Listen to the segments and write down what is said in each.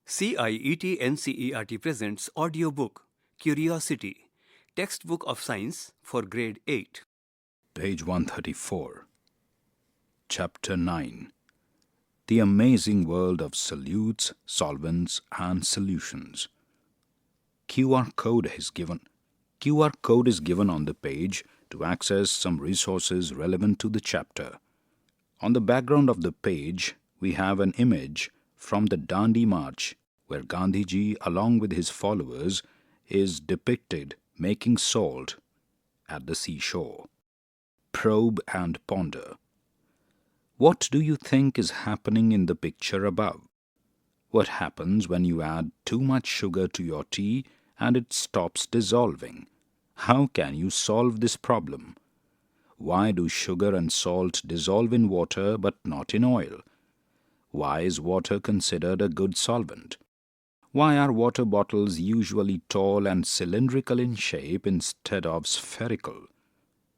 CIET NCERT presents audiobook Curiosity, Textbook of Science for Grade 8. Page 134. Chapter 9. The Amazing World of Solutes, Solvents and Solutions. QR code is given on the page to access some resources relevant to the chapter. On the background of the page, we have an image from the Dandi March, where Gandhiji, along with his followers, is depicted making salt at the seashore. Probe and ponder. What do you think is happening in the picture above? What happens when you add too much sugar to your tea and it stops dissolving? How can you solve this problem? Why do sugar and salt dissolve in water but not in oil? Why is water considered a good solvent? Why are water bottles usually tall and cylindrical in shape instead of spherical?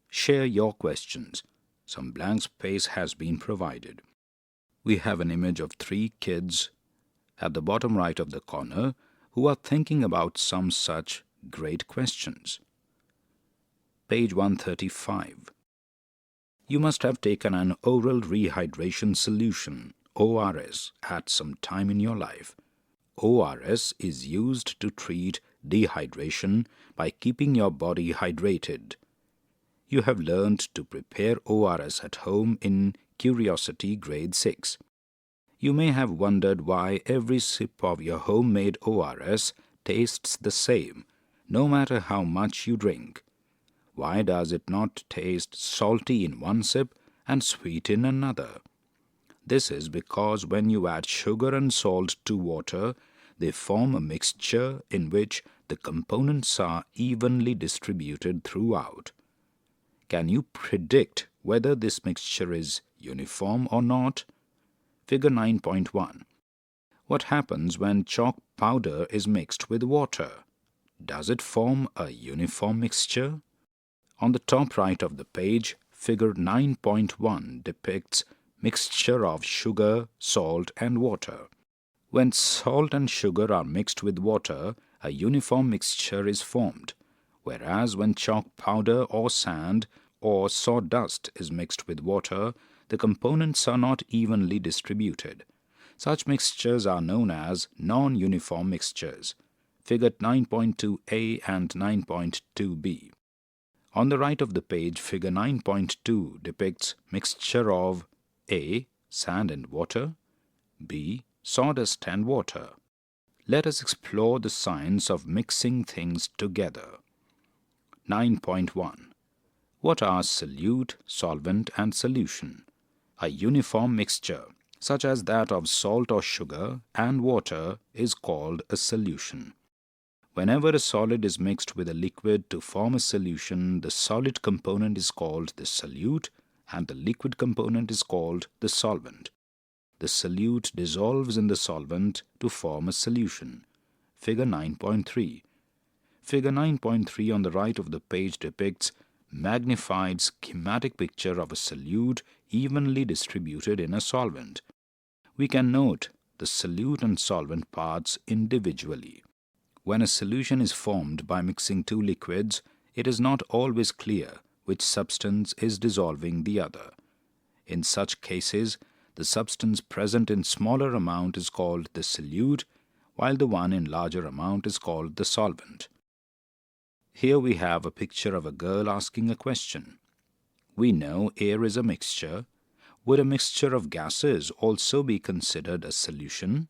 Share your questions. Some blank space has been provided. We have an image of 3 kids at the bottom right of the corner who are thinking about some such great questions. Page 135. You must have taken an oral rehydration solution, ORS, at some time in your life. ORS is used to treat dehydration by keeping your body hydrated. You have learned to prepare ORS at home in Curiosity Grade 6. You may have wondered why every sip of your homemade ORS tastes the same, no matter how much you drink. Why does it not taste salty in one sip and sweet in another? This is because when you add sugar and salt to water, they form a mixture in which the components are evenly distributed throughout. Can you predict whether this mixture is uniform or not? Figure 9.1. What happens when chalk powder is mixed with water? Does it form a uniform mixture? On the top right of the page, figure 9.1 depicts mixture of sugar, salt and water. When salt and sugar are mixed with water, a uniform mixture is formed, whereas when chalk powder or sand or sawdust is mixed with water, the components are not evenly distributed. Such mixtures are known as non-uniform mixtures. Figure 9.2a and 9.2b. On the right of the page, figure 9.2 depicts mixture of A. Sand and water, B. Sawdust and water. Let us explore the science of mixing things together. 9.1. What are solute, solvent and solution? A uniform mixture, such as that of salt or sugar and water, is called a solution. Whenever a solid is mixed with a liquid to form a solution, the solid component is called the solute and the liquid component is called the solvent. The solute dissolves in the solvent to form a solution. Figure 9.3. Figure 9.3 on the right of the page depicts magnified schematic picture of a solute evenly distributed in a solvent. We can note the solute and solvent parts individually. When a solution is formed by mixing 2 liquids, it is not always clear which substance is dissolving the other. In such cases, the substance present in smaller amount is called the solute, while the one in larger amount is called the solvent. Here we have a picture of a girl asking a question. We know air is a mixture. Would a mixture of gases also be considered a solution?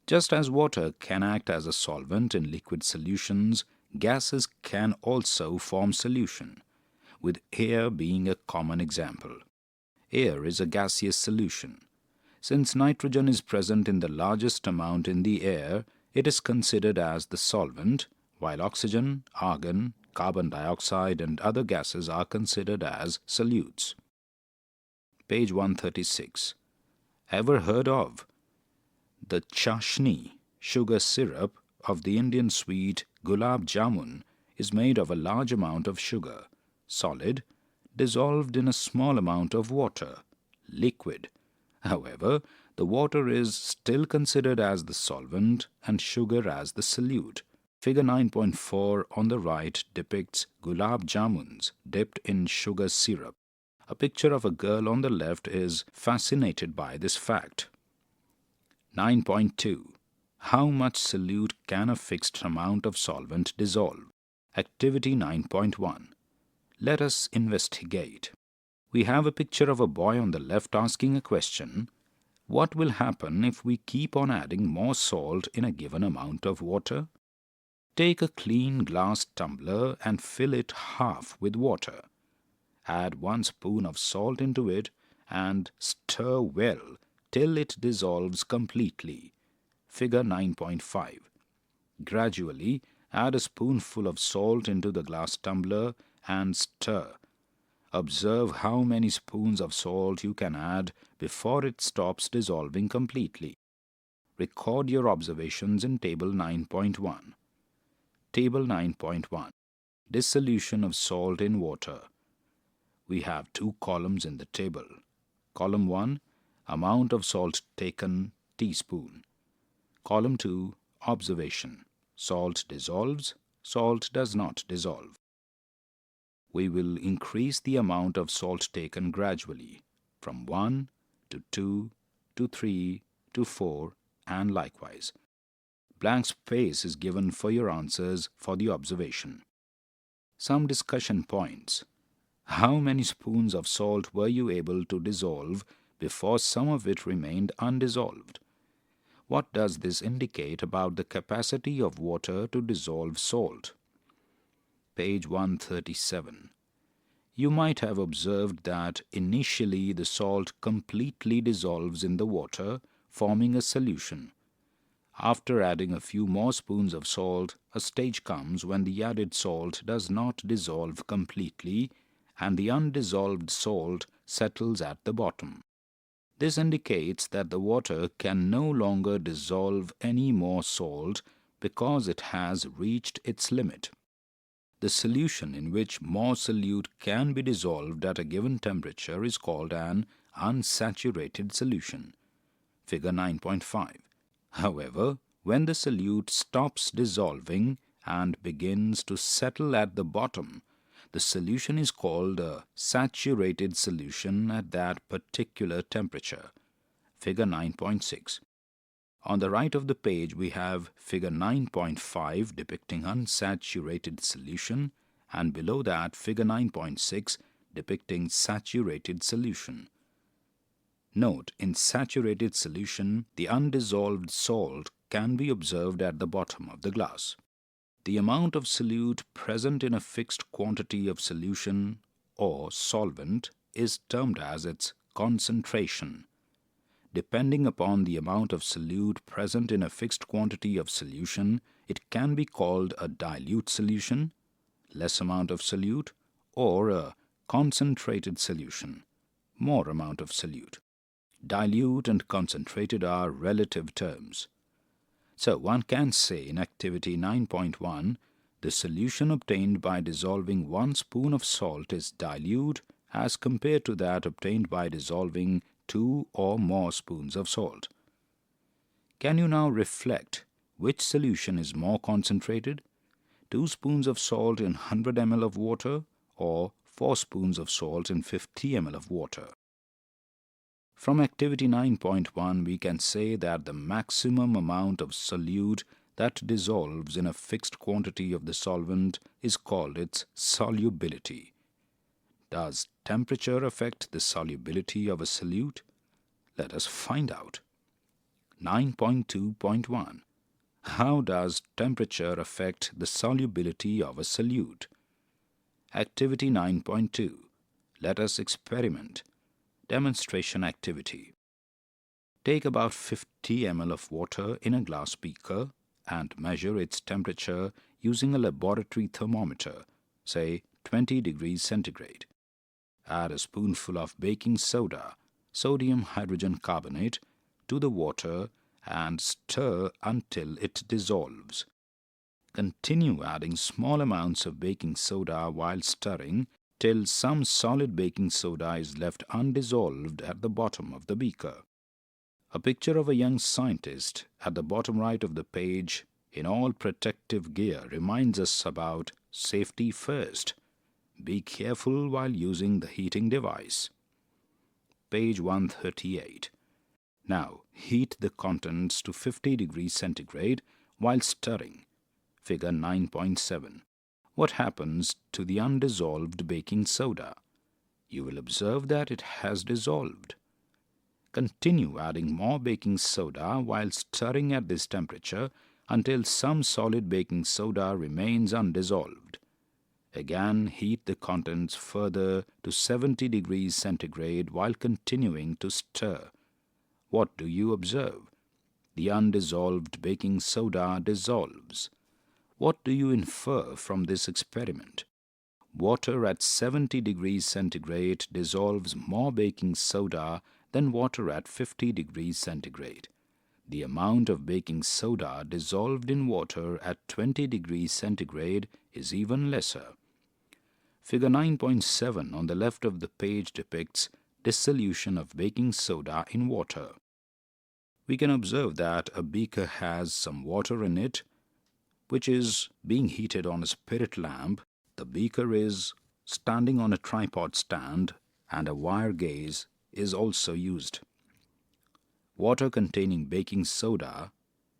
Just as water can act as a solvent in liquid solutions, gases can also form solution, with air being a common example. Air is a gaseous solution. Since nitrogen is present in the largest amount in the air, it is considered as the solvent, while oxygen, argon, carbon dioxide and other gases are considered as solutes. Page 136. Ever heard of the chashni, sugar syrup of the Indian sweet gulab jamun, is made of a large amount of sugar, solid, dissolved in a small amount of water, liquid. However, The water is still considered as the solvent and sugar as the solute. Figure 9.4 on the right depicts gulab jamuns dipped in sugar syrup. A picture of a girl on the left is fascinated by this fact. 9.2. How much solute can a fixed amount of solvent dissolve? Activity 9.1. Let us investigate. We have a picture of a boy on the left asking a question. What will happen if we keep on adding more salt in a given amount of water? Take a clean glass tumbler and fill it half with water. Add 1 spoon of salt into it and stir well till it dissolves completely. Figure 9.5. Gradually add a spoonful of salt into the glass tumbler and stir. Observe how many spoons of salt you can add before it stops dissolving completely. Record your observations in Table 9.1. Table 9.1. Dissolution of salt in water. We have 2 columns in the table. Column 1, amount of salt taken, teaspoon. Column 2, observation. Salt dissolves, salt does not dissolve. We will increase the amount of salt taken gradually, from 1 to 2 to 3 to 4, and likewise. Blank space is given for your answers for the observation. Some discussion points. How many spoons of salt were you able to dissolve before some of it remained undissolved? What does this indicate about the capacity of water to dissolve salt? Page 137. You might have observed that initially the salt completely dissolves in the water, forming a solution. After adding a few more spoons of salt, a stage comes when the added salt does not dissolve completely and the undissolved salt settles at the bottom. This indicates that the water can no longer dissolve any more salt because it has reached its limit. The solution in which more solute can be dissolved at a given temperature is called an unsaturated solution. Figure 9.5. However, when the solute stops dissolving and begins to settle at the bottom, the solution is called a saturated solution at that particular temperature. Figure 9.6. On the right of the page we have figure 9.5 depicting unsaturated solution, and below that figure 9.6 depicting saturated solution. Note, in saturated solution, the undissolved salt can be observed at the bottom of the glass. The amount of solute present in a fixed quantity of solution or solvent is termed as its concentration. Depending upon the amount of solute present in a fixed quantity of solution, it can be called a dilute solution, less amount of solute, or a concentrated solution, more amount of solute. Dilute and concentrated are relative terms. So one can say in activity 9.1, the solution obtained by dissolving 1 spoon of salt is dilute as compared to that obtained by dissolving 2 or more spoons of salt. Can you now reflect which solution is more concentrated? 2 spoons of salt in 100 ml of water or 4 spoons of salt in 50 ml of water? From activity 9.1 we can say that the maximum amount of solute that dissolves in a fixed quantity of the solvent is called its solubility. Does temperature affect the solubility of a solute? Let us find out. 9.2.1. How does temperature affect the solubility of a solute? Activity 9.2. Let us experiment. Demonstration activity. Take about 50 ml of water in a glass beaker and measure its temperature using a laboratory thermometer, say 20 degrees centigrade. Add a spoonful of baking soda, sodium hydrogen carbonate, to the water and stir until it dissolves. Continue adding small amounts of baking soda while stirring till some solid baking soda is left undissolved at the bottom of the beaker. A picture of a young scientist at the bottom right of the page in all protective gear reminds us about safety first. Be careful while using the heating device. Page 138. Now, heat the contents to 50 degrees centigrade while stirring. Figure 9.7. What happens to the undissolved baking soda? You will observe that it has dissolved. Continue adding more baking soda while stirring at this temperature until some solid baking soda remains undissolved. Again, heat the contents further to 70 degrees centigrade while continuing to stir. What do you observe? The undissolved baking soda dissolves. What do you infer from this experiment? Water at 70 degrees centigrade dissolves more baking soda than water at 50 degrees centigrade. The amount of baking soda dissolved in water at 20 degrees centigrade is even lesser. Figure 9.7 on the left of the page depicts dissolution of baking soda in water. We can observe that a beaker has some water in it, which is being heated on a spirit lamp. The beaker is standing on a tripod stand and a wire gauge is also used. Water containing baking soda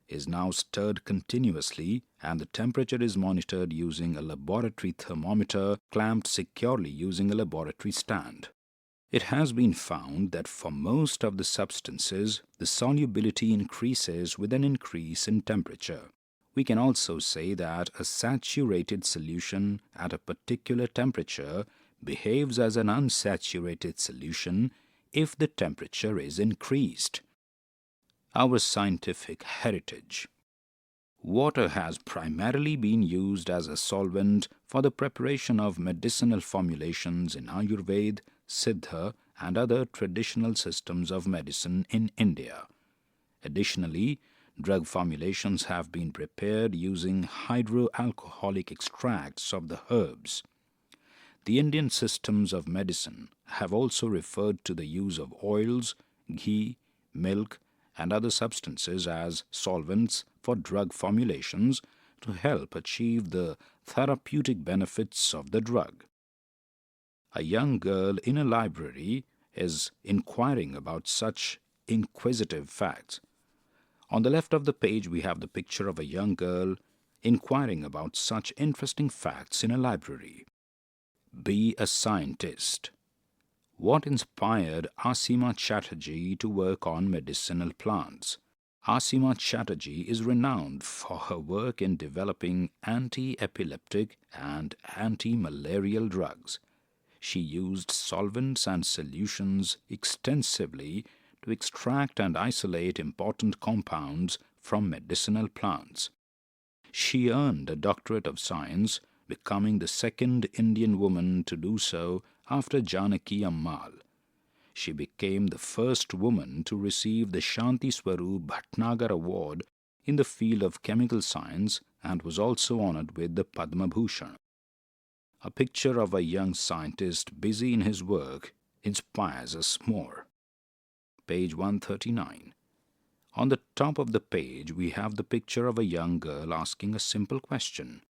is now stirred continuously and the temperature is monitored using a laboratory thermometer clamped securely using a laboratory stand. It has been found that for most of the substances, the solubility increases with an increase in temperature. We can also say that a saturated solution at a particular temperature behaves as an unsaturated solution if the temperature is increased. Our scientific heritage. Water has primarily been used as a solvent for the preparation of medicinal formulations in Ayurveda, Siddha, and other traditional systems of medicine in India. Additionally, drug formulations have been prepared using hydroalcoholic extracts of the herbs. The Indian systems of medicine have also referred to the use of oils, ghee, milk, and other substances as solvents for drug formulations to help achieve the therapeutic benefits of the drug. A young girl in a library is inquiring about such inquisitive facts. On the left of the page, we have the picture of a young girl inquiring about such interesting facts in a library. Be a scientist. What inspired Asima Chatterjee to work on medicinal plants? Asima Chatterjee is renowned for her work in developing anti-epileptic and anti-malarial drugs. She used solvents and solutions extensively to extract and isolate important compounds from medicinal plants. She earned a doctorate of science, becoming the second Indian woman to do so after Janaki Ammal. She became the first woman to receive the Shanti Swarup Bhatnagar Award in the field of chemical science and was also honored with the Padma Bhushan. A picture of a young scientist busy in his work inspires us more. Page 139. On the top of the page, we have the picture of a young girl asking a simple question.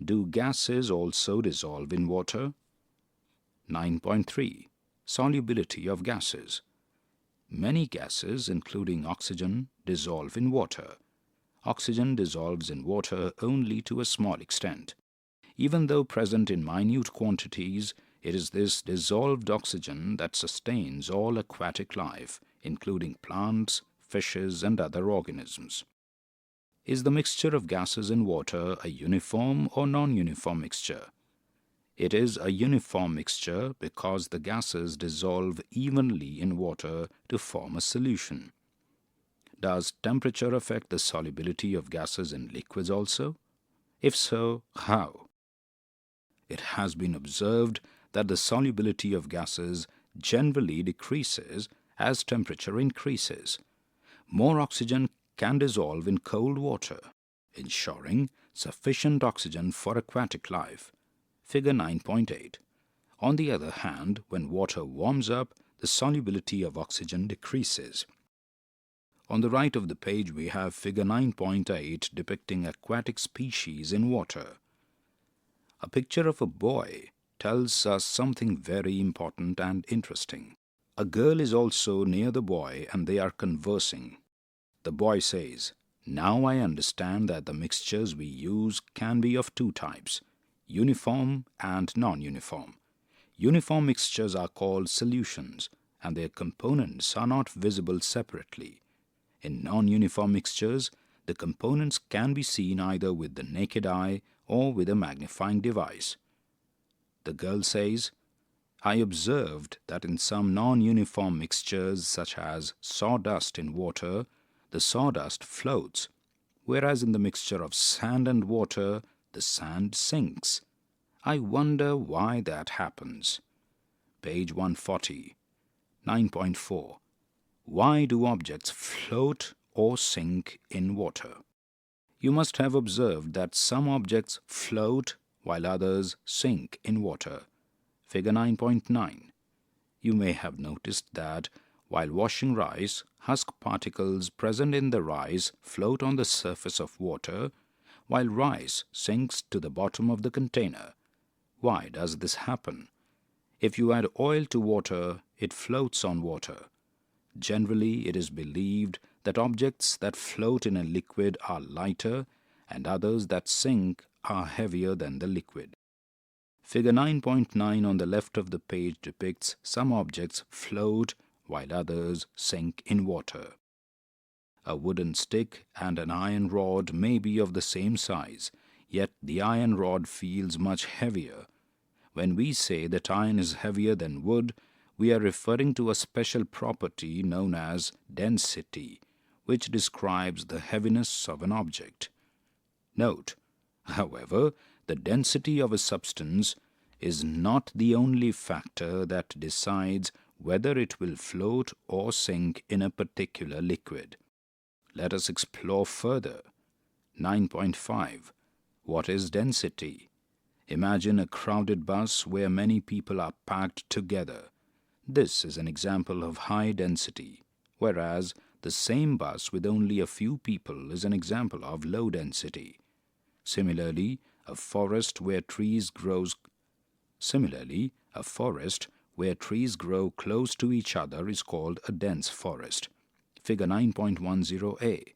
Do gases also dissolve in water? 9.3. Solubility of gases. Many gases, including oxygen, dissolve in water. Oxygen dissolves in water only to a small extent. Even though present in minute quantities, it is this dissolved oxygen that sustains all aquatic life, including plants, fishes, and other organisms. Is the mixture of gases in water a uniform or non-uniform mixture? It is a uniform mixture because the gases dissolve evenly in water to form a solution. Does temperature affect the solubility of gases in liquids also? If so, how? It has been observed that the solubility of gases generally decreases as temperature increases. More oxygen can dissolve in cold water, ensuring sufficient oxygen for aquatic life. Figure 9.8. On the other hand, when water warms up, the solubility of oxygen decreases. On the right of the page, we have figure 9.8 depicting aquatic species in water. A picture of a boy tells us something very important and interesting. A girl is also near the boy and they are conversing. The boy says, "Now I understand that the mixtures we use can be of two types, uniform and non-uniform. Uniform mixtures are called solutions and their components are not visible separately. In non-uniform mixtures, the components can be seen either with the naked eye or with a magnifying device." The girl says, "I observed that in some non-uniform mixtures such as sawdust in water, the sawdust floats, whereas in the mixture of sand and water, the sand sinks. I wonder why that happens." Page 140. 9.4. Why do objects float or sink in water? You must have observed that some objects float while others sink in water. Figure 9.9. You may have noticed that while washing rice, husk particles present in the rice float on the surface of water, while rice sinks to the bottom of the container. Why does this happen? If you add oil to water, it floats on water. Generally, it is believed that objects that float in a liquid are lighter and others that sink are heavier than the liquid. Figure 9.9 on the left of the page depicts some objects float while others sink in water. A wooden stick and an iron rod may be of the same size, yet the iron rod feels much heavier. When we say that iron is heavier than wood, we are referring to a special property known as density, which describes the heaviness of an object. Note, however, the density of a substance is not the only factor that decides whether it will float or sink in a particular liquid. Let us explore further. 9.5. What is density? Imagine a crowded bus where many people are packed together. This is an example of high density, whereas the same bus with only a few people is an example of low density. Similarly, a forest where trees grow close to each other is called a dense forest. Figure 9.10a.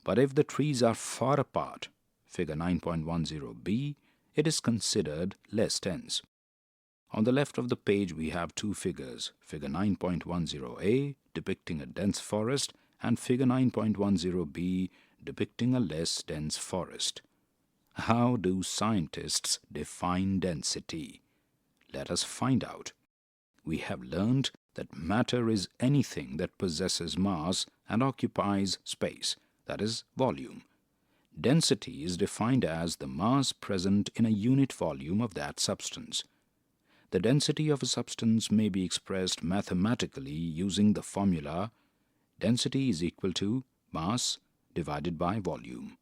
But if the trees are far apart, figure 9.10b, it is considered less dense. On the left of the page we have two figures, figure 9.10a depicting a dense forest and figure 9.10b depicting a less dense forest. How do scientists define density? Let us find out. We have learned that matter is anything that possesses mass and occupies space, that is, volume. Density is defined as the mass present in a unit volume of that substance. The density of a substance may be expressed mathematically using the formula density is equal to mass divided by volume.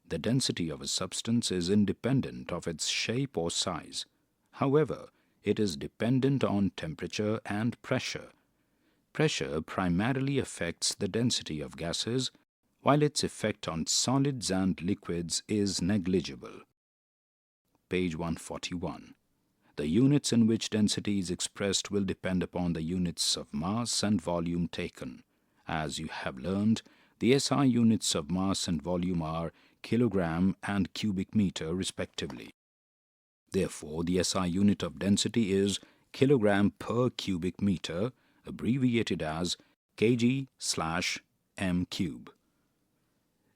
The density of a substance is independent of its shape or size. However, it is dependent on temperature and pressure. Pressure primarily affects the density of gases, while its effect on solids and liquids is negligible. Page 141. The units in which density is expressed will depend upon the units of mass and volume taken. As you have learned, the SI units of mass and volume are kilogram and cubic meter respectively. Therefore, the SI unit of density is kilogram per cubic meter, abbreviated as kg/m cube.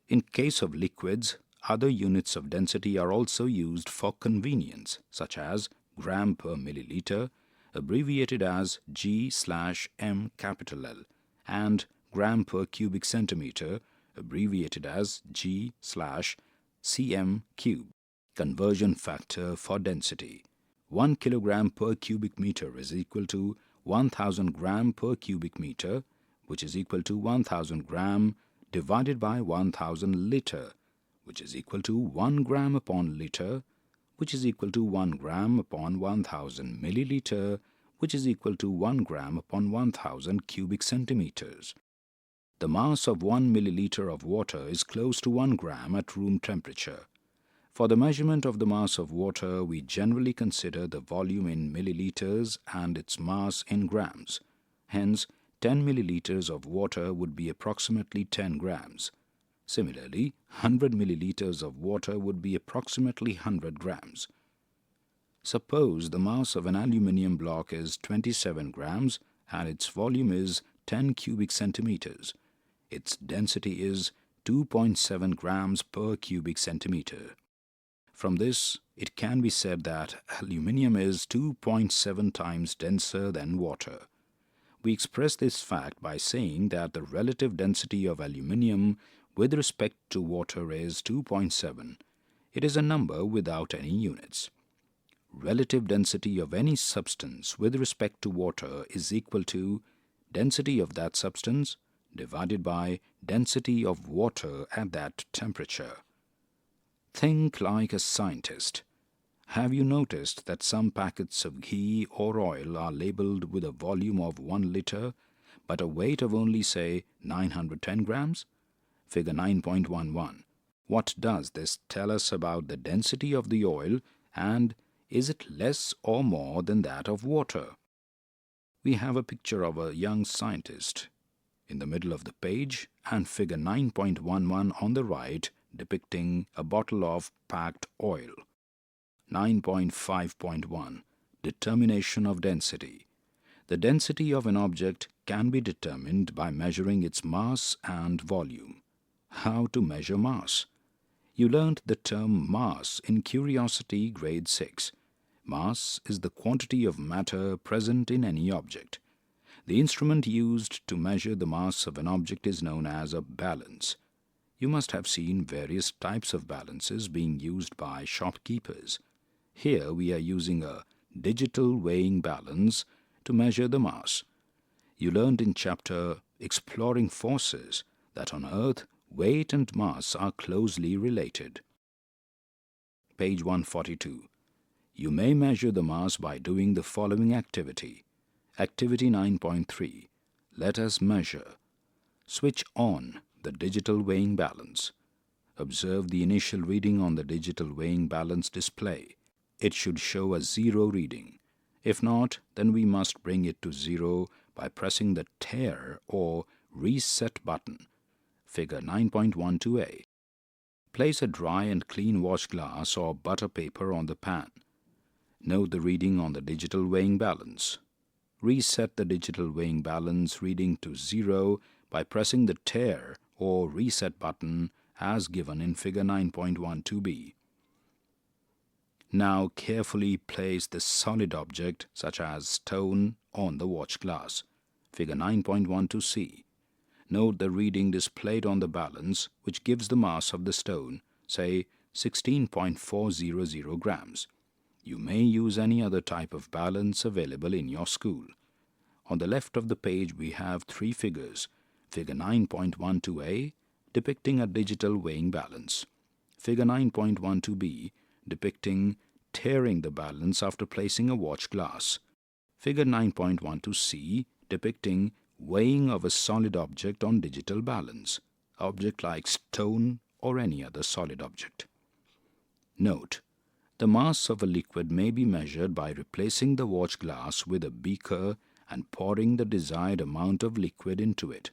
In case of liquids, other units of density are also used for convenience, such as gram per milliliter, abbreviated as G/m_L, and gram per cubic centimeter, abbreviated as G/cm cube. Conversion factor for density. 1 kilogram per cubic meter is equal to 1000 gram per cubic meter, which is equal to 1000 gram divided by 1000 liter, which is equal to 1 gram upon liter, which is equal to 1 gram upon 1000 milliliter, which is equal to 1 gram upon 1000 cubic centimeters. The mass of 1 milliliter of water is close to 1 gram at room temperature. For the measurement of the mass of water, we generally consider the volume in milliliters and its mass in grams. Hence, 10 milliliters of water would be approximately 10 grams. Similarly, 100 milliliters of water would be approximately 100 grams. Suppose the mass of an aluminium block is 27 grams and its volume is 10 cubic centimeters. Its density is 2.7 grams per cubic centimeter. From this, it can be said that aluminium is 2.7 times denser than water. We express this fact by saying that the relative density of aluminium with respect to water is 2.7. It is a number without any units. Relative density of any substance with respect to water is equal to density of that substance divided by density of water at that temperature. Think like a scientist. Have you noticed that some packets of ghee or oil are labeled with a volume of 1 liter but a weight of only, say, 910 grams? Figure 9.11. What does this tell us about the density of the oil, and is it less or more than that of water? We have a picture of a young scientist in the middle of the page and figure 9.11 on the right depicting a bottle of packed oil. 9.5.1 Determination of density. The density of an object can be determined by measuring its mass and volume. How to measure mass? You learnt the term mass in Curiosity grade 6. Mass is the quantity of matter present in any object. The instrument used to measure the mass of an object is known as a balance. You must have seen various types of balances being used by shopkeepers. Here we are using a digital weighing balance to measure the mass. You learned in chapter Exploring Forces that on Earth, weight and mass are closely related. Page 142. You may measure the mass by doing the following activity. Activity 9.3. Let us measure. Switch on the digital weighing balance. Observe the initial reading on the digital weighing balance display. It should show a 0 reading. If not, then we must bring it to 0 by pressing the tear or reset button. Figure 9.12a. Place a dry and clean wash glass or butter paper on the pan. Note the reading on the digital weighing balance. Reset the digital weighing balance reading to 0 by pressing the tear or reset button as given in figure 9.12b. Now carefully place the solid object such as stone on the watch glass. Figure 9.12c. Note the reading displayed on the balance which gives the mass of the stone, say 16.400 grams. You may use any other type of balance available in your school. On the left of the page we have 3 figures. Figure 9.12a depicting a digital weighing balance. Figure 9.12b depicting tearing the balance after placing a watch glass. Figure 9.12c depicting weighing of a solid object on digital balance, object like stone or any other solid object. Note: the mass of a liquid may be measured by replacing the watch glass with a beaker and pouring the desired amount of liquid into it.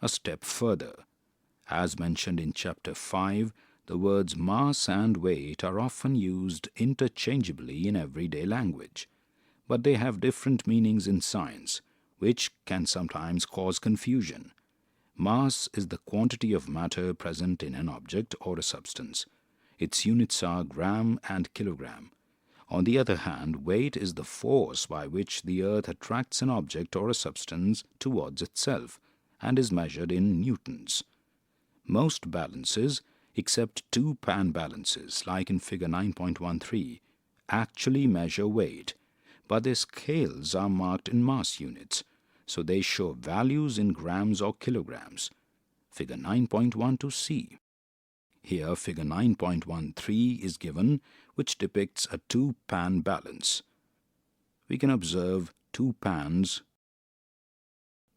A step further. As mentioned in Chapter 5, the words mass and weight are often used interchangeably in everyday language, but they have different meanings in science, which can sometimes cause confusion. Mass is the quantity of matter present in an object or a substance. Its units are gram and kilogram. On the other hand, weight is the force by which the earth attracts an object or a substance towards itself and is measured in newtons. Most balances, except 2 pan balances like in figure 9.13, actually measure weight, but their scales are marked in mass units, so they show values in grams or kilograms. Figure 9.12c. Here figure 9.13 is given, which depicts a 2 pan balance. We can observe 2 pans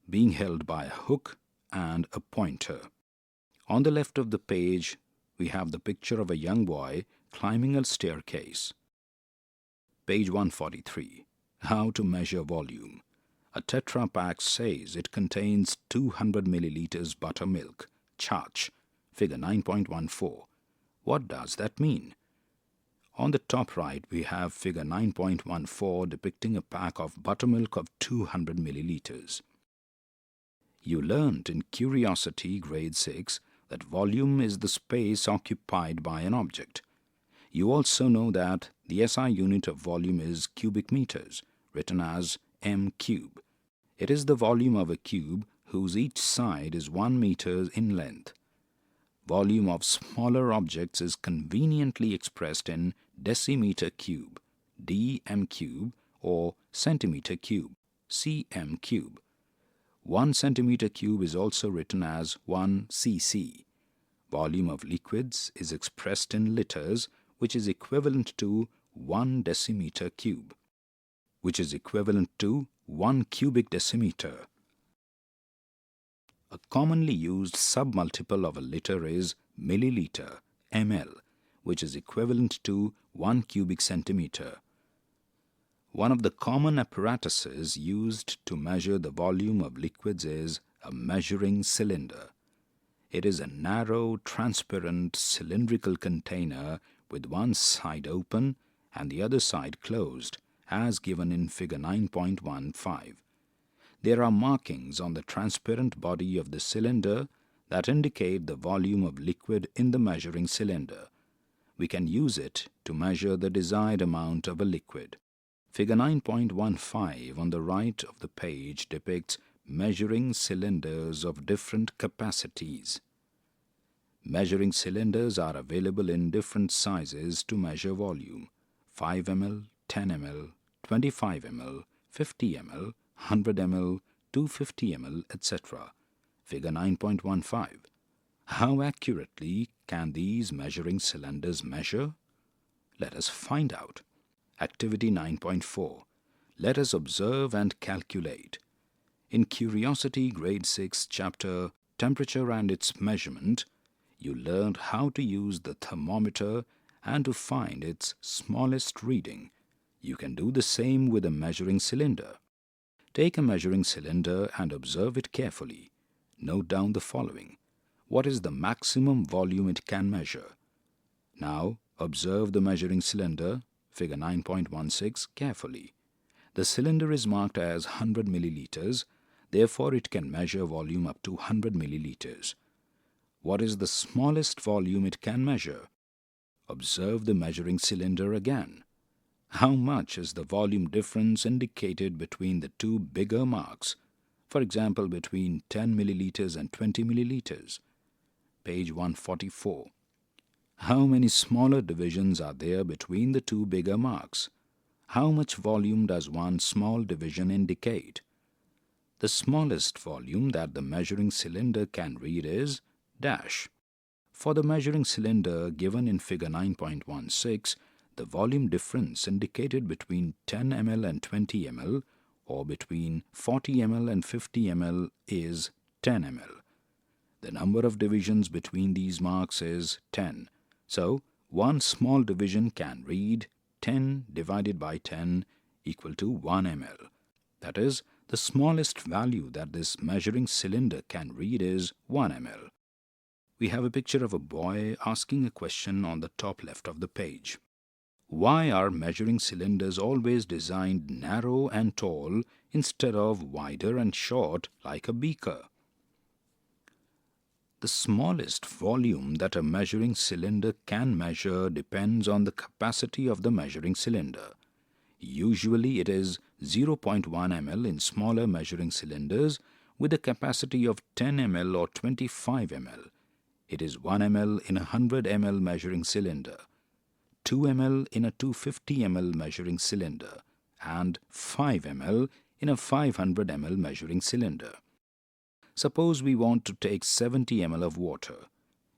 being held by a hook and a pointer. On the left of the page, we have the picture of a young boy climbing a staircase. Page 143. How to measure volume. A Tetra Pak says it contains 200 milliliters buttermilk, chach, figure 9.14. What does that mean? On the top right, we have figure 9.14 depicting a pack of buttermilk of 200 milliliters. You learnt in Curiosity grade 6 that volume is the space occupied by an object. You also know that the SI unit of volume is cubic meters, written as m cube. It is the volume of a cube whose each side is 1 meter in length. Volume of smaller objects is conveniently expressed in decimeter cube, dm cube, or centimeter cube, cm cube. 1 centimeter cube is also written as 1 cc. Volume of liquids is expressed in liters, which is equivalent to 1 decimeter cube, which is equivalent to 1 cubic decimeter. A commonly used submultiple of a liter is milliliter, ml, which is equivalent to 1 cubic centimeter. One of the common apparatuses used to measure the volume of liquids is a measuring cylinder. It is a narrow, transparent, cylindrical container with one side open and the other side closed, as given in figure 9.15. There are markings on the transparent body of the cylinder that indicate the volume of liquid in the measuring cylinder. We can use it to measure the desired amount of a liquid. Figure 9.15 on the right of the page depicts measuring cylinders of different capacities. Measuring cylinders are available in different sizes to measure volume: 5 ml, 10 ml, 25 ml, 50 ml, 100 ml, 250 ml, etc. Figure 9.15. How accurately can these measuring cylinders measure? Let us find out. Activity 9.4. Let us observe and calculate. In Curiosity Grade 6 chapter Temperature and its Measurement, you learned how to use the thermometer and to find its smallest reading. You can do the same with a measuring cylinder. Take a measuring cylinder and observe it carefully. Note down the following. What is the maximum volume it can measure? Now, observe the measuring cylinder, figure 9.16, carefully. The cylinder is marked as 100 milliliters, therefore it can measure volume up to 100 milliliters. What is the smallest volume it can measure? Observe the measuring cylinder again. How much is the volume difference indicated between the two bigger marks? For example, between 10 milliliters and 20 milliliters. Page 144. How many smaller divisions are there between the two bigger marks? How much volume does one small division indicate? The smallest volume that the measuring cylinder can read is dash. For the measuring cylinder given in figure 9.16, the volume difference indicated between 10 ml and 20 ml or between 40 ml and 50 ml is 10 ml. The number of divisions between these marks is 10. So, one small division can read 10 divided by 10 equal to 1 ml. That is, the smallest value that this measuring cylinder can read is 1 ml. We have a picture of a boy asking a question on the top left of the page. Why are measuring cylinders always designed narrow and tall instead of wider and short like a beaker? The smallest volume that a measuring cylinder can measure depends on the capacity of the measuring cylinder. Usually it is 0.1 ml in smaller measuring cylinders with a capacity of 10 ml or 25 ml. It is 1 ml in a 100 ml measuring cylinder, 2 ml in a 250 ml measuring cylinder, and 5 ml in a 500 ml measuring cylinder. Suppose we want to take 70 ml of water.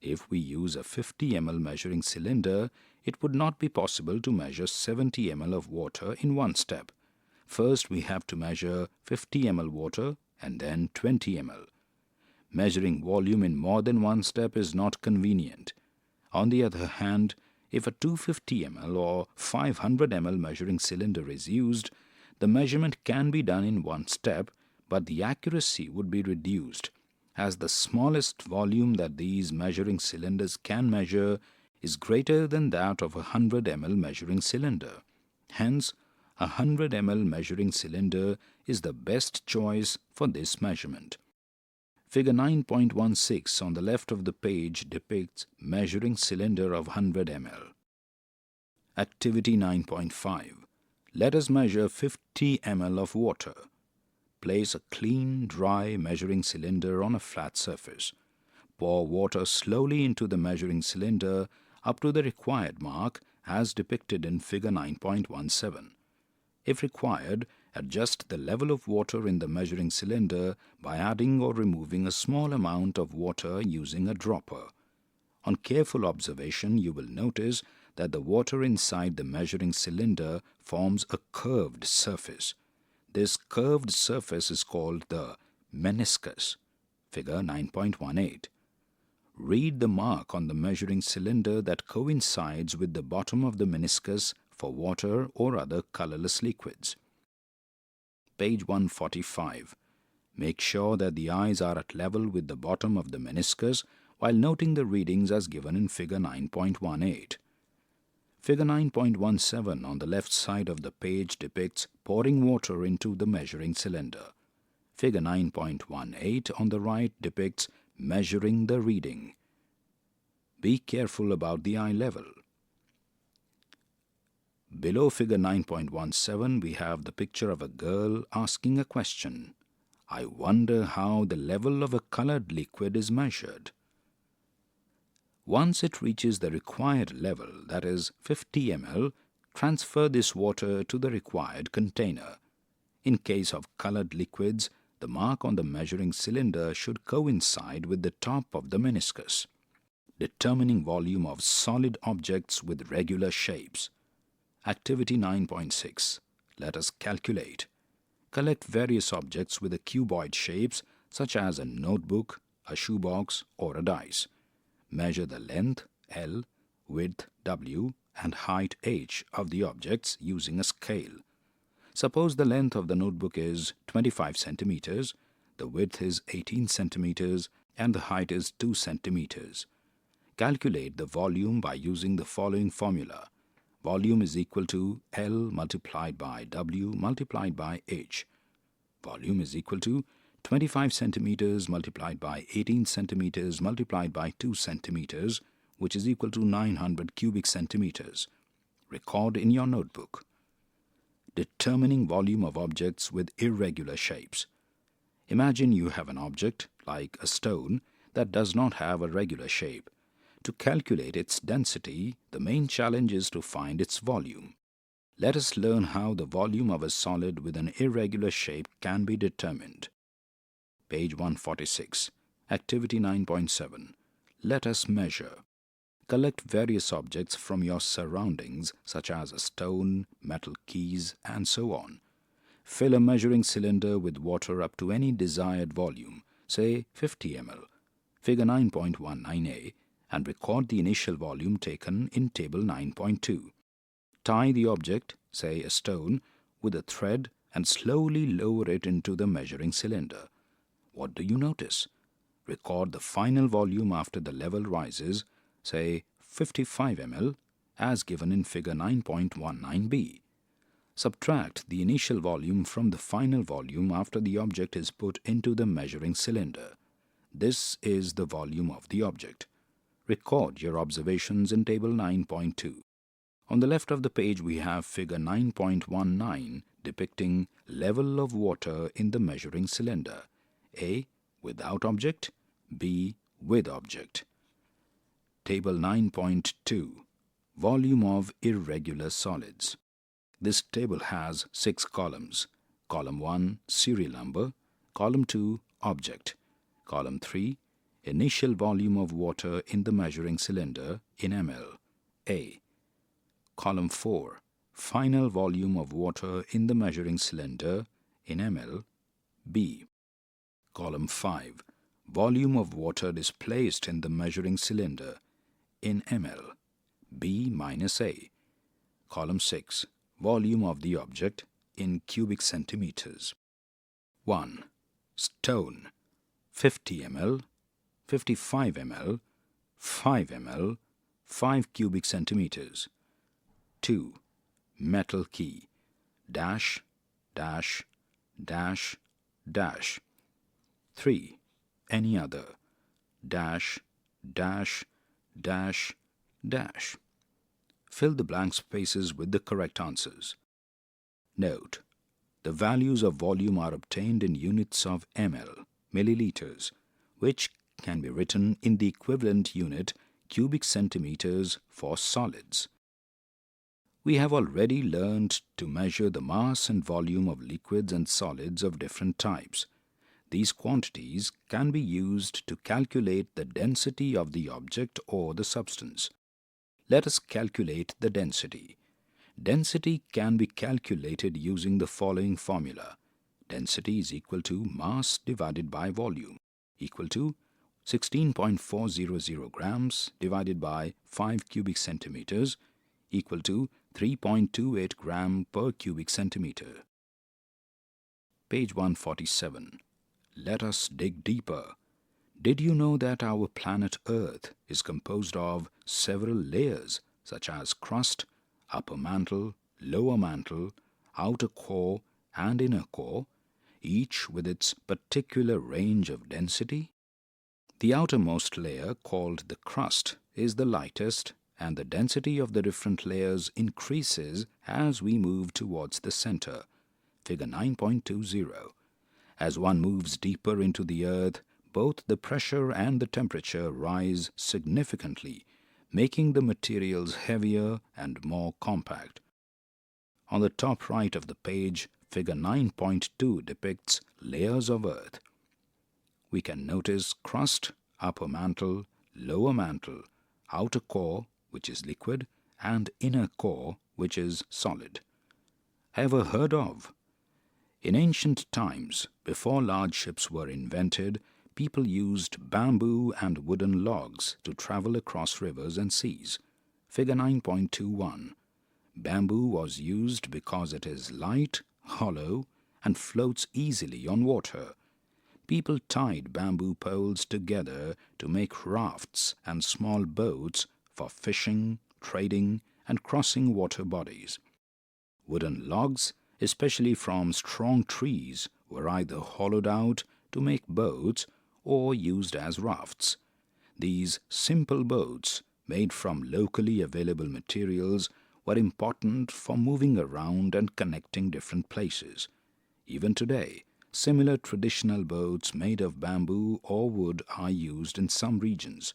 If we use a 50 ml measuring cylinder, it would not be possible to measure 70 ml of water in one step. First, we have to measure 50 ml water and then 20 ml. Measuring volume in more than one step is not convenient. On the other hand, if a 250 ml or 500 ml measuring cylinder is used, the measurement can be done in one step, but the accuracy would be reduced, as the smallest volume that these measuring cylinders can measure is greater than that of a 100 ml measuring cylinder. Hence, a 100 ml measuring cylinder is the best choice for this measurement. Figure 9.16 on the left of the page depicts measuring cylinder of 100 ml. Activity 9.5. Let us measure 50 ml of water. Place a clean, dry measuring cylinder on a flat surface. Pour water slowly into the measuring cylinder up to the required mark as depicted in figure 9.17. If required, adjust the level of water in the measuring cylinder by adding or removing a small amount of water using a dropper. On careful observation, you will notice that the water inside the measuring cylinder forms a curved surface. This curved surface is called the meniscus, figure 9.18. Read the mark on the measuring cylinder that coincides with the bottom of the meniscus for water or other colorless liquids. Page 145. Make sure that the eyes are at level with the bottom of the meniscus while noting the readings as given in figure 9.18. Figure 9.17 on the left side of the page depicts pouring water into the measuring cylinder. Figure 9.18 on the right depicts measuring the reading. Be careful about the eye level. Below figure 9.17 we have the picture of a girl asking a question. I wonder how the level of a colored liquid is measured. Once it reaches the required level, that is 50 ml, transfer this water to the required container. In case of colored liquids, the mark on the measuring cylinder should coincide with the top of the meniscus. Determining volume of solid objects with regular shapes. Activity 9.6. Let us calculate. Collect various objects with a cuboid shapes such as a notebook, a shoebox or a dice. Measure the length L, width W and height H of the objects using a scale. Suppose the length of the notebook is 25 centimeters, the width is 18 centimeters and the height is 2 centimeters. Calculate the volume by using the following formula. Volume is equal to L multiplied by W multiplied by H. Volume is equal to 25 centimeters multiplied by 18 centimeters multiplied by 2 centimeters, which is equal to 900 cubic centimeters. Record in your notebook. Determining volume of objects with irregular shapes. Imagine you have an object, like a stone, that does not have a regular shape. To calculate its density, the main challenge is to find its volume. Let us learn how the volume of a solid with an irregular shape can be determined. Page 146. Activity 9.7. Let us measure. Collect various objects from your surroundings such as a stone, metal keys and so on. Fill a measuring cylinder with water up to any desired volume, say 50 ml, figure 9.19a, and record the initial volume taken in table 9.2. Tie the object, say a stone, with a thread and slowly lower it into the measuring cylinder. What do you notice? Record the final volume after the level rises, say 55 ml, as given in figure 9.19b. Subtract the initial volume from the final volume after the object is put into the measuring cylinder. This is the volume of the object. Record your observations in table 9.2. On the left of the page we have figure 9.19 depicting level of water in the measuring cylinder. A. Without object. B. With object. Table 9.2. Volume of irregular solids. This table has 6 columns. Column 1, serial number. Column 2, object. Column 3, initial volume of water in the measuring cylinder in ml. A. Column 4, final volume of water in the measuring cylinder in ml. B. Column 5, volume of water displaced in the measuring cylinder in ml. B minus A. Column 6. Volume of the object in cubic centimeters. 1. Stone 50 ml, 55 ml, 5 ml, 5 cubic centimeters. 2. Metal key dash, dash, dash, dash. 3. Any other dash, dash, dash, dash. Fill the blank spaces with the correct answers. Note: the values of volume are obtained in units of ml, milliliters, which can be written in the equivalent unit cubic centimeters for solids. We have already learned to measure the mass and volume of liquids and solids of different types. These quantities can be used to calculate the density of the object or the substance. Let us calculate the density. Density can be calculated using the following formula. Density is equal to mass divided by volume, equal to 16.400 grams divided by 5 cubic centimeters, equal to 3.28 gram per cubic centimeter. Page 147. Let us dig deeper. Did you know that our planet Earth is composed of several layers such as crust, upper mantle, lower mantle, outer core and inner core, each with its particular range of density? The outermost layer, called the crust, is the lightest, and the density of the different layers increases as we move towards the center. Figure 9.20. As one moves deeper into the earth, both the pressure and the temperature rise significantly, making the materials heavier and more compact. On the top right of the page, figure 9.2 depicts layers of earth. We can notice crust, upper mantle, lower mantle, outer core, which is liquid, and inner core, which is solid. Ever heard of? In ancient times, before large ships were invented, people used bamboo and wooden logs to travel across rivers and seas. Figure 9.21. Bamboo was used because it is light, hollow, and floats easily on water. People tied bamboo poles together to make rafts and small boats for fishing, trading, and crossing water bodies. Wooden logs, especially from strong trees, were either hollowed out to make boats or used as rafts. These simple boats, made from locally available materials, were important for moving around and connecting different places. Even today, similar traditional boats made of bamboo or wood are used in some regions,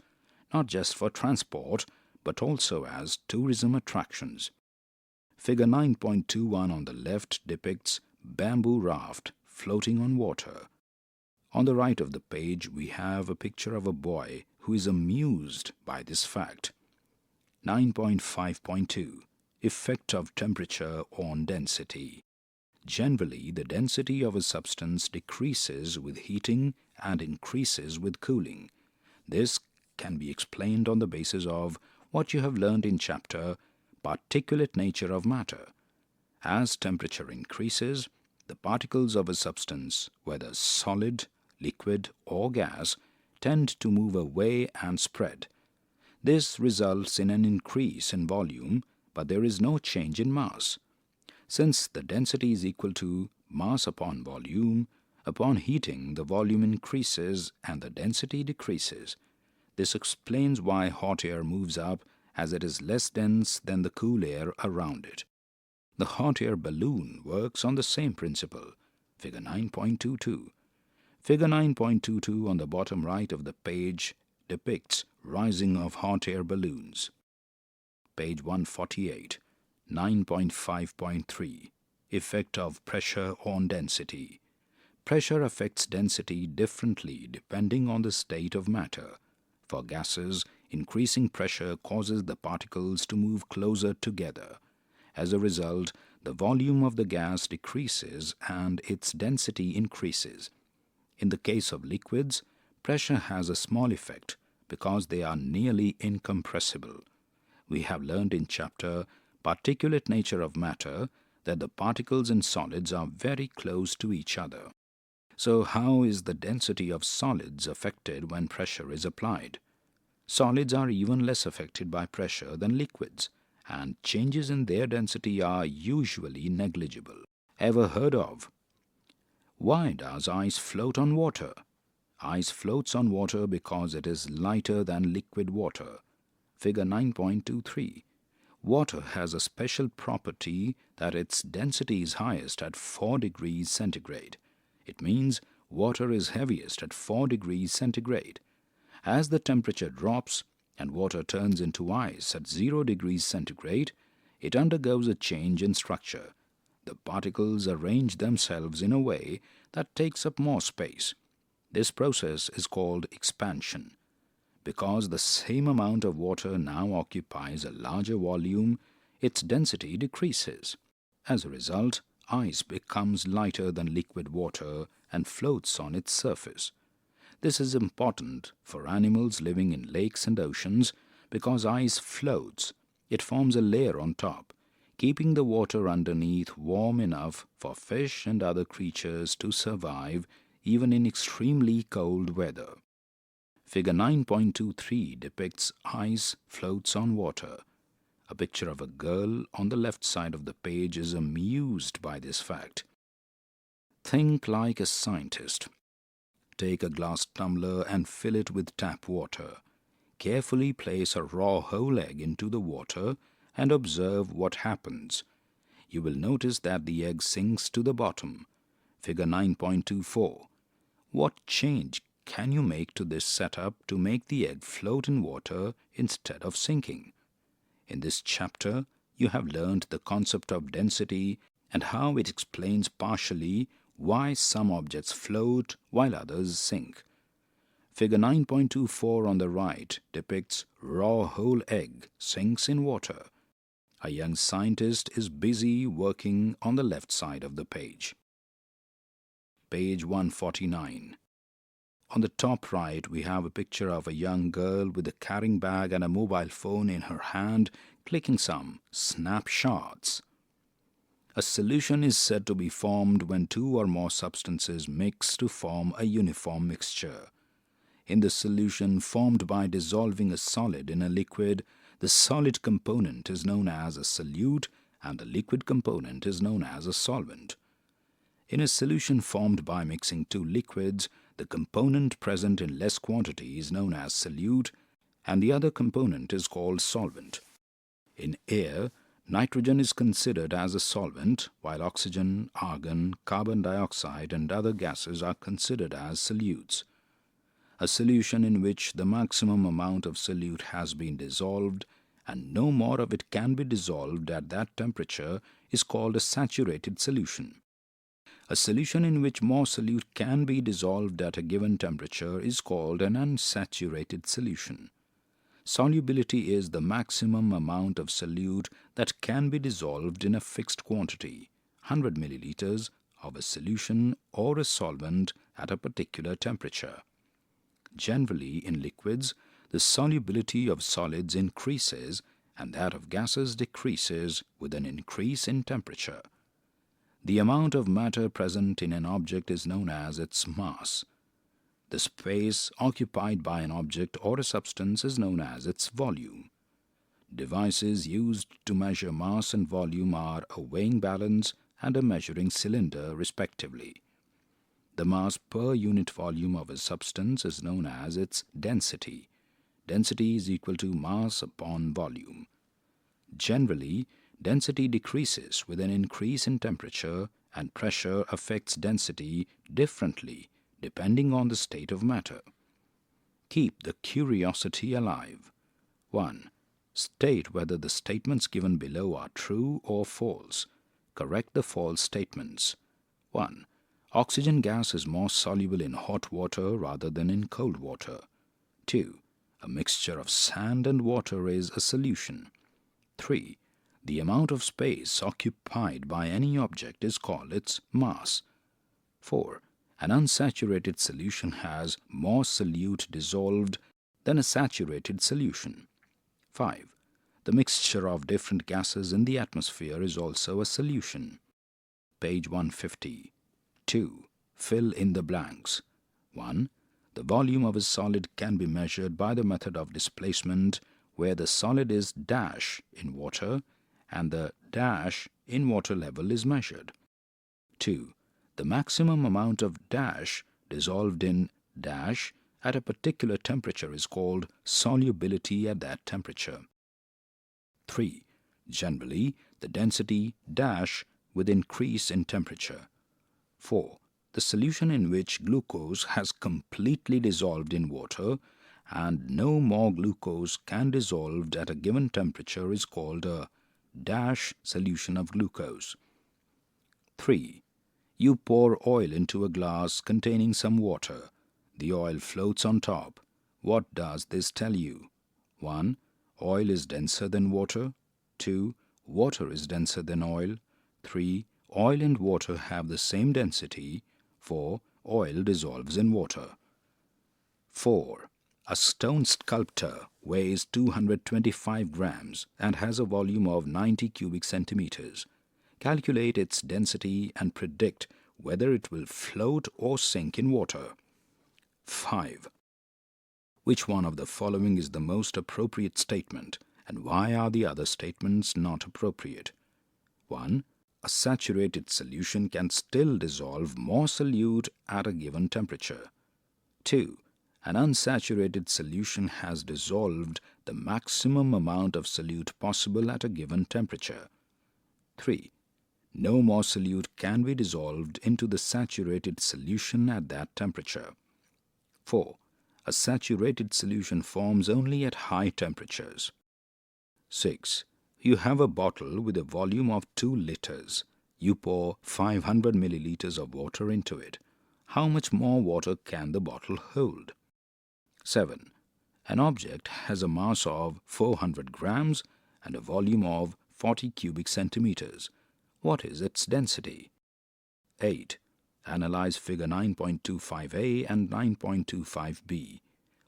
not just for transport, but also as tourism attractions. Figure 9.21 on the left depicts bamboo raft floating on water. On the right of the page, we have a picture of a boy who is amused by this fact. 9.5.2. Effect of temperature on density. Generally, the density of a substance decreases with heating and increases with cooling. This can be explained on the basis of what you have learned in chapter Particulate Nature of Matter. As temperature increases, the particles of a substance, whether solid, liquid, or gas, tend to move away and spread. This results in an increase in volume, but there is no change in mass. Since the density is equal to mass upon volume, upon heating the volume increases and the density decreases. This explains why hot air moves up, as it is less dense than the cool air around it. The hot air balloon works on the same principle. Figure 9.22. Figure 9.22 on the bottom right of the page depicts rising of hot air balloons. Page 148. 9.5.3. Effect of pressure on density. Pressure affects density differently depending on the state of matter. For gases, increasing pressure causes the particles to move closer together. As a result, the volume of the gas decreases and its density increases. In the case of liquids, Pressure has a small effect because they are nearly incompressible. We have learned in chapter Particulate Nature of Matter that the particles in solids are very close to each other. So how is the density of solids affected when pressure is applied? Solids are even less affected by pressure than liquids, and changes in their density are usually negligible. Ever heard of? Why does ice float on water? Ice floats on water because it is lighter than liquid water. Figure 9.23. Water has a special property that its density is highest at 4 degrees centigrade. It means water is heaviest at 4 degrees centigrade. As the temperature drops and water turns into ice at 0 degrees centigrade, it undergoes a change in structure. The particles arrange themselves in a way that takes up more space. This process is called expansion. Because the same amount of water now occupies a larger volume, its density decreases. As a result, ice becomes lighter than liquid water and floats on its surface. This is important for animals living in lakes and oceans because ice floats. It forms a layer on top, keeping the water underneath warm enough for fish and other creatures to survive even in extremely cold weather. Figure 9.23 depicts ice floats on water. A picture of a girl on the left side of the page is amused by this fact. Think like a scientist. Take a glass tumbler and fill it with tap water. Carefully place a raw whole egg into the water and observe what happens. You will notice that the egg sinks to the bottom. Figure 9.24. What change can you make to this setup to make the egg float in water instead of sinking? In this chapter, you have learned the concept of density and how it explains partially why some objects float while others sink. Figure 9.24 on the right depicts raw whole egg sinks in water. A young scientist is busy working on the left side of the page. Page 149. On the top right, we have a picture of a young girl with a carrying bag and a mobile phone in her hand, clicking some snapshots. A solution is said to be formed when two or more substances mix to form a uniform mixture. In the solution formed by dissolving a solid in a liquid, the solid component is known as a solute and the liquid component is known as a solvent. In a solution formed by mixing two liquids, the component present in less quantity is known as solute and the other component is called solvent. In air, nitrogen is considered as a solvent, while oxygen, argon, carbon dioxide and other gases are considered as solutes. A solution in which the maximum amount of solute has been dissolved and no more of it can be dissolved at that temperature is called a saturated solution. A solution in which more solute can be dissolved at a given temperature is called an unsaturated solution. Solubility is the maximum amount of solute that can be dissolved in a fixed quantity, 100 milliliters, of a solution or a solvent at a particular temperature. Generally, in liquids, the solubility of solids increases and that of gases decreases with an increase in temperature. The amount of matter present in an object is known as its mass. The space occupied by an object or a substance is known as its volume. Devices used to measure mass and volume are a weighing balance and a measuring cylinder, respectively. The mass per unit volume of a substance is known as its density. Density is equal to mass upon volume. Generally, density decreases with an increase in temperature and pressure affects density differently depending on the state of matter. Keep the curiosity alive. 1. State whether the statements given below are true or false. Correct the false statements. 1. Oxygen gas is more soluble in hot water rather than in cold water. 2. A mixture of sand and water is a solution. 3. The amount of space occupied by any object is called its mass. 4. An unsaturated solution has more solute dissolved than a saturated solution. 5. The mixture of different gases in the atmosphere is also a solution. Page 150. 2. Fill in the blanks. 1. The volume of a solid can be measured by the method of displacement, where the solid is dash in water and the dash in water level is measured. 2. The maximum amount of dash dissolved in dash at a particular temperature is called solubility at that temperature. 3. Generally, the density dash with increase in temperature. 4. The solution in which glucose has completely dissolved in water and no more glucose can dissolve at a given temperature is called a dash solution of glucose. 3. You pour oil into a glass containing some water. The oil floats on top. What does this tell you? 1. Oil is denser than water. 2. Water is denser than oil. 3. Oil and water have the same density. 4. Oil dissolves in water. 4. A stone sculptor weighs 225 grams and has a volume of 90 cubic centimeters. Calculate its density and predict whether it will float or sink in water. 5. Which one of the following is the most appropriate statement, and why are the other statements not appropriate? 1. A saturated solution can still dissolve more solute at a given temperature. 2. An unsaturated solution has dissolved the maximum amount of solute possible at a given temperature. 3. No more solute can be dissolved into the saturated solution at that temperature. 4. A saturated solution forms only at high temperatures. 6. You have a bottle with a volume of 2 liters. You pour 500 milliliters of water into it. How much more water can the bottle hold? 7. An object has a mass of 400 grams and a volume of 40 cubic centimeters. What is its density? 8. Analyze figure 9.25a and 9.25b.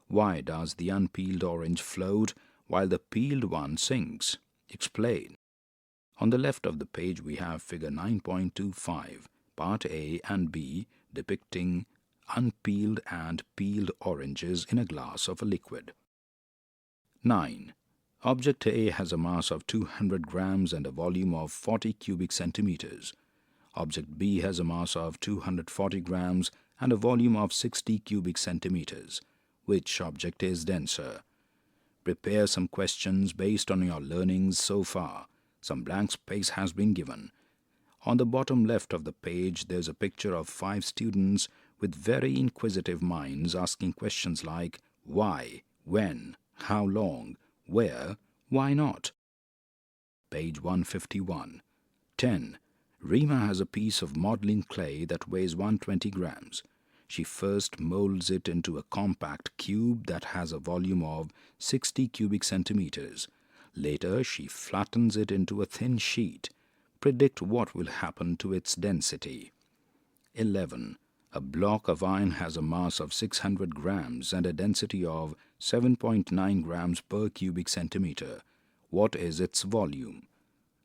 Why does the unpeeled orange float while the peeled one sinks? Explain. On the left of the page we have figure 9.25, part A and B, depicting unpeeled and peeled oranges in a glass of a liquid. 9. Object A has a mass of 200 grams and a volume of 40 cubic centimeters. Object B has a mass of 240 grams and a volume of 60 cubic centimeters. Which object is denser? Prepare some questions based on your learnings so far. Some blank space has been given. On the bottom left of the page, there's a picture of 5 students with very inquisitive minds asking questions like why, when, how long, where, why not? Page 151. 10. Rima has a piece of modeling clay that weighs 120 grams. She first molds it into a compact cube that has a volume of 60 cubic centimeters. Later, she flattens it into a thin sheet. Predict what will happen to its density. 11. A block of iron has a mass of 600 grams and a density of 7.9 grams per cubic centimeter. What is its volume?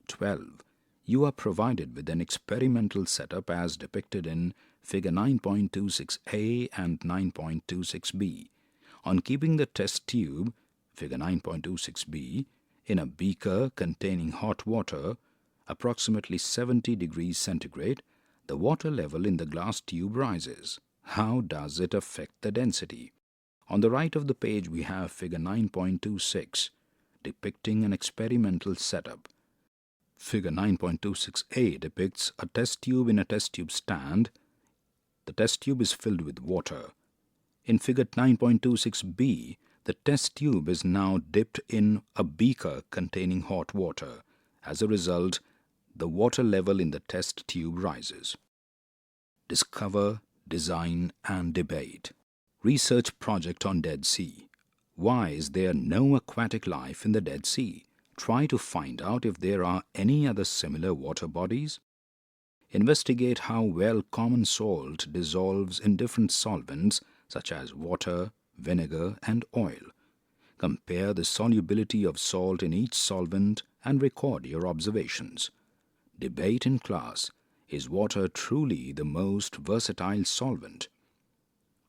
12. You are provided with an experimental setup as depicted in figure 9.26a and 9.26b. On keeping the test tube, figure 9.26b, in a beaker containing hot water, approximately 70 degrees centigrade, the water level in the glass tube rises. How does it affect the density? On the right of the page we have figure 9.26, depicting an experimental setup. Figure 9.26a depicts a test tube in a test tube stand. The test tube is filled with water. In figure 9.26b, the test tube is now dipped in a beaker containing hot water. As a result, the water level in the test tube rises. Discover, design and debate. Research project on Dead Sea. Why is there no aquatic life in the Dead Sea? Try to find out if there are any other similar water bodies. Investigate how well common salt dissolves in different solvents such as water, vinegar, and oil. Compare the solubility of salt in each solvent and record your observations. Debate in class: is water truly the most versatile solvent?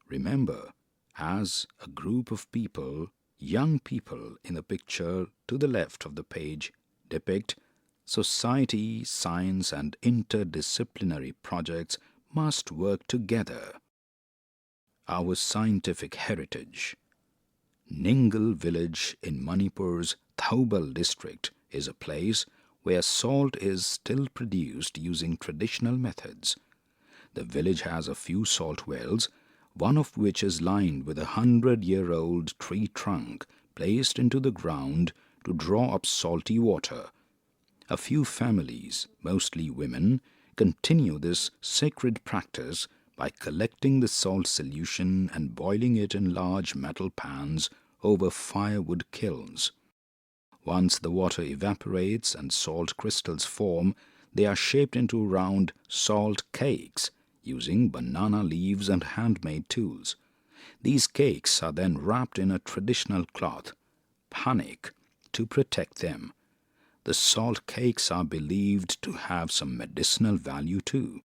Remember, as a group of people, young people in the picture to the left of the page depict, society, science, and interdisciplinary projects must work together. Our scientific heritage. Ningal village in Manipur's Thoubal district is a place where salt is still produced using traditional methods. The village has a few salt wells, one of which is lined with a 100-year-old tree trunk placed into the ground to draw up salty water. A few families, mostly women, continue this sacred practice by collecting the salt solution and boiling it in large metal pans over firewood kilns. Once the water evaporates and salt crystals form, they are shaped into round salt cakes using banana leaves and handmade tools. These cakes are then wrapped in a traditional cloth, panik, to protect them. The salt cakes are believed to have some medicinal value too.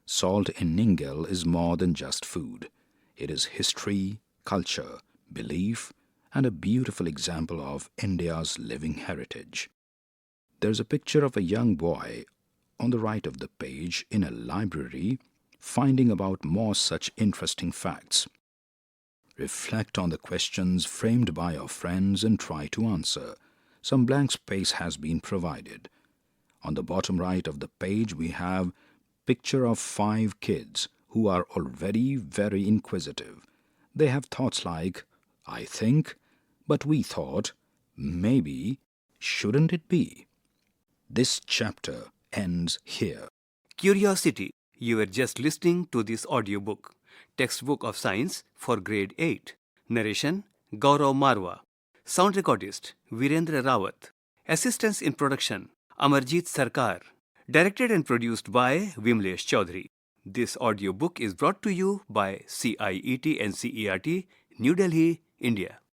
Salt in Ningal is more than just food. It is history, culture, belief, and a beautiful example of India's living heritage. There's a picture of a young boy on the right of the page in a library finding about more such interesting facts. Reflect on the questions framed by your friends and try to answer. Some blank space has been provided. On the bottom right of the page we have picture of 5 kids who are already very inquisitive. They have thoughts like, I think, but we thought, maybe, shouldn't it be? This chapter ends here. Curiosity. You were just listening to this audiobook, Textbook of Science for Grade 8. Narration Gaurav Marwa. Sound recordist Virendra Rawat. Assistance in production Amarjit Sarkar. Directed and produced by Vimlesh Chaudhary. This audiobook is brought to you by CIET NCERT, New Delhi, India.